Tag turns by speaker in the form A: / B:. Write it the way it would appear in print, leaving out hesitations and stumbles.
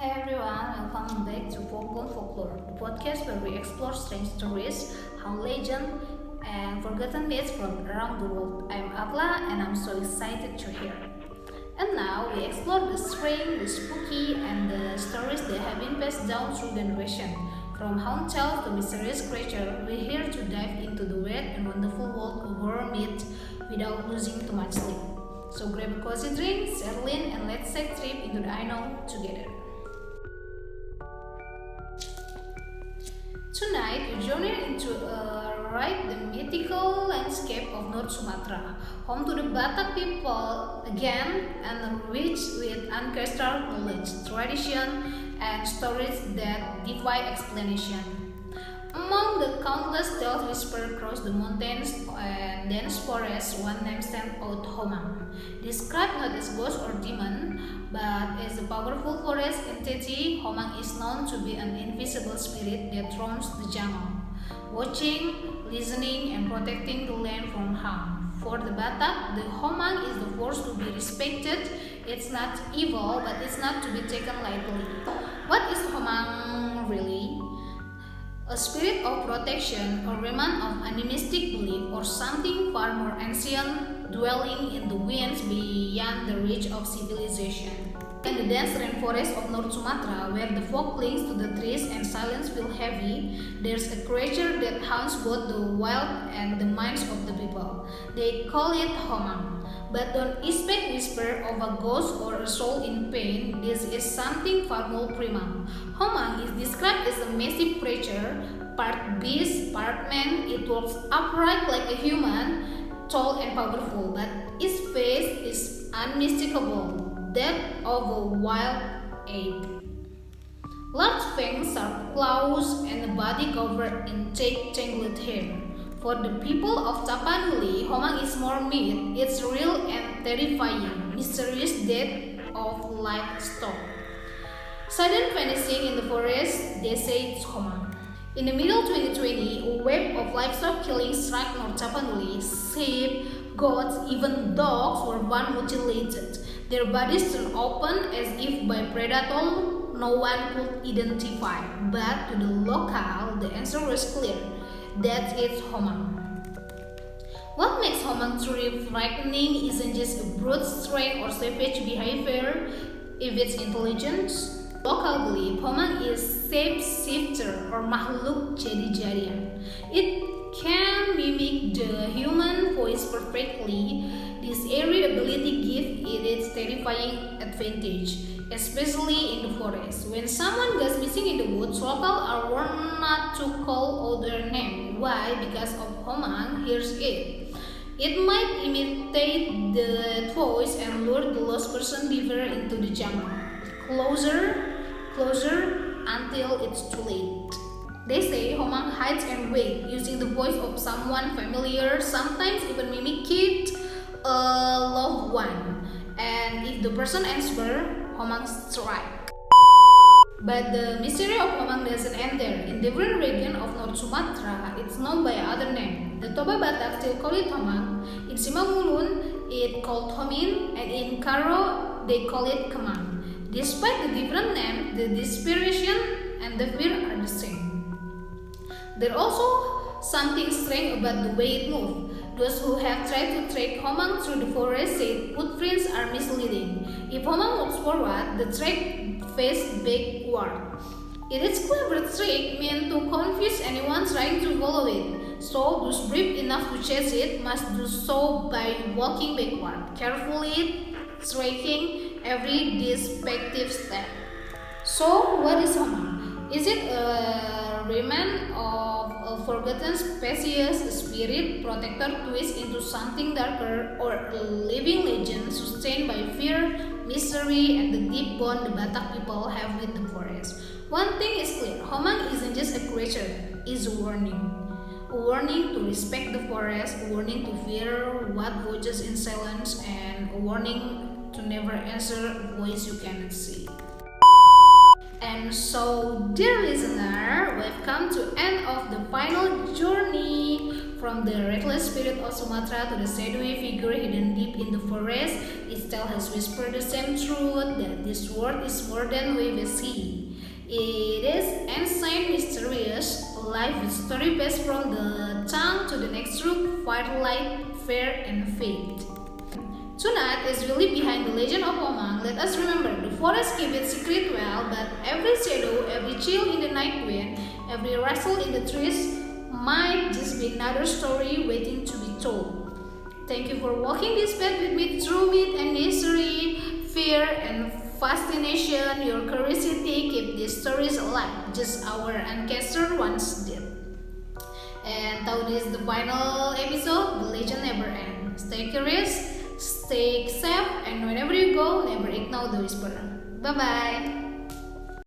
A: Hi everyone, welcome back to Folklore Folklore, the podcast where we explore strange stories, how legend, and forgotten myths from around the world. I'm Akla and I'm so excited to hear. And now we explore the strange, the spooky, and the stories that have been passed down through generations. From haunted tales to mysterious creatures, we're here to dive into the weird and wonderful world of horror myths without losing too much sleep. So grab a cozy drink, settle in, and let's take a trip into the unknown together. Tonight, we journey into the mythical landscape of North Sumatra, home to the Batak people again, and rich with ancestral knowledge, tradition, and stories that defy explanation. Among the countless tales whispered across the mountains and dense forests, one name stands out: Homang. Described not as ghost or demon, but as a powerful forest entity, Homang is known to be an invisible spirit that roams the jungle, watching, listening, and protecting the land from harm. For the Batak, the Homang is the force to be respected. It's not evil, but it's not to be taken lightly. What is Homang really? A spirit of protection, a remnant of animistic belief, or something far more ancient, dwelling in the winds beyond the reach of civilization. In the dense rainforest of North Sumatra, where the fog clings to the trees and silence feels heavy, there's a creature that haunts both the wild and the minds of the people. They call it Homang. But don't expect whisper of a ghost or a soul in pain. This is something far more primal. Homang is described as a massive creature, part beast, part man. It walks upright like a human, tall and powerful, but its face is unmistakable, that of a wild ape. Large fangs, sharp claws, and a body covered in thick, tangled hair. For the people of Tapanuli, Homang is more myth. It's real and terrifying, mysterious death of livestock. Sudden vanishing in the forest, they say it's Homang. In the middle 2020, a wave of livestock killing struck North Tapanuli. Sheep, goats, even dogs were mutilated. Their bodies turned open as if by predator no one could identify. But to the local, the answer was clear. That it's Homang. What makes Homang truly frightening isn't just a brute strength or savage behavior, if it's intelligence. Local belief Homang is shape-shifter or makhluk jadi-jadian. It can mimic the human voice perfectly. This airy ability gives it its terrifying advantage, especially in the forest. When someone goes missing in the woods, locals are warned not to call out their name. Why? Because of Homang hears it. It might imitate the voice and lure the lost person deeper into the jungle. Closer until it's too late. They say Homang hides and waits, using the voice of someone familiar, sometimes even mimic a loved one. And if the person answers, Homang strike. But the mystery of Homang doesn't end there. In different region of North Sumatra, it's known by other name. The Toba Batak still call it Homang. In Simangulun, it called Homin, and in Karo, they call it Kemang. Despite the different name, the desperation and the fear are the same. There's also something strange about the way it moves. Those who have tried to track Homang through the forest say footprints are misleading. If Homang walks forward, the track faces backward. It is clever trick meant to confuse anyone trying to follow it. So those brave enough to chase it must do so by walking backward, carefully tracking every respective step. So what is Homang? Is it a remnant of a forgotten species, a spirit, protector twist into something darker, or a living legend sustained by fear, mystery, and the deep bond the Batak people have with the forest? One thing is clear, Homang isn't just a creature, it's a warning. A warning to respect the forest, a warning to fear what voices in silence, and a warning to never answer a voice you cannot see. And so, dear listener, we've come to end of the final journey From the reckless spirit of Sumatra to the shadowy figure hidden deep in the forest, each tale has whispered the same truth that this world is more than we see. It is ancient, mysterious, alive with story passed from the tongue to the next root, firelight, fear, and fate. Tonight is really behind the legend of Omang. Let us remember the forest keeps its secret well, but every shadow, every chill in the night wind, every rustle in the trees might just be another story waiting to be told. Thank you for walking this path with me through myth and history, fear and fascination. Your curiosity keep these stories alive, just our ancestors once did. And now this is the final episode. The legend never ends. Stay curious, stay safe, and whenever you go, never ignore the whisper. Bye bye.